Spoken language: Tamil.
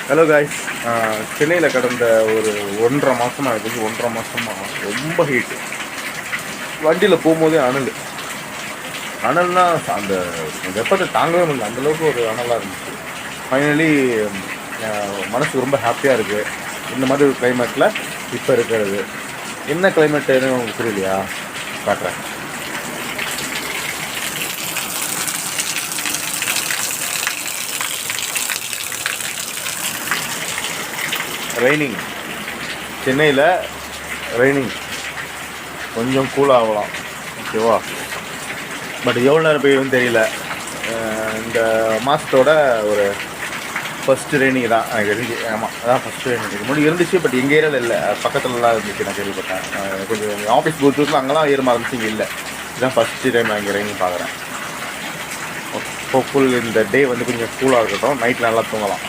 ஹலோ காய்ஸ், சென்னையில் கடந்த ஒரு 1.5 மாதமாக இருக்குது. 1.5 மாதமாக ரொம்ப ஹீட்டு. வண்டியில் போகும்போதே அனல்னா அந்த வெப்பத்தை தாங்கவே முடியல. அந்தளவுக்கு ஒரு அனலாக இருந்துச்சு. ஃபைனலி மனசுக்கு ரொம்ப ஹாப்பியாக இருக்குது. இந்த மாதிரி ஒரு கிளைமேட்டில் இப்போ இருக்கிறது. என்ன கிளைமேட்டுன்னு உங்களுக்கு புரியலையா? காட்டுறேன். ரெய்னிங். சென்னையில் ரெய்னிங். கொஞ்சம் கூல் ஆகலாம், ஓகேவா? பட் எவ்வளோ நேரம் பெய்யும்னு தெரியல. இந்த மாதத்தோட ஒரு ஃபஸ்ட்டு ரெய்னிங் தான் எனக்கு தெரிஞ்சு. ஆமாம், அதான் ஃபஸ்ட்டு ரெய்னிங். இது முன்னாடி இருந்துச்சு, பட் எங்கள் ஏரியாவில் இல்லை, பக்கத்துலலாம் இருந்துச்சு. நான் கேள்விப்பட்டேன். கொஞ்சம் ஆஃபீஸ் போச்சுல அங்கெல்லாம் ஈரமாக இருந்துச்சு, இங்கே இல்லை. இதுதான் ஃபஸ்ட்டு டைம் நான் இங்கே ரெய்னிங் பார்க்குறேன். ஹோப்ஃபுல் இந்த டே வந்து கொஞ்சம் கூலாக இருக்கட்டும், நைட்டில் நல்லா தூங்கலாம்.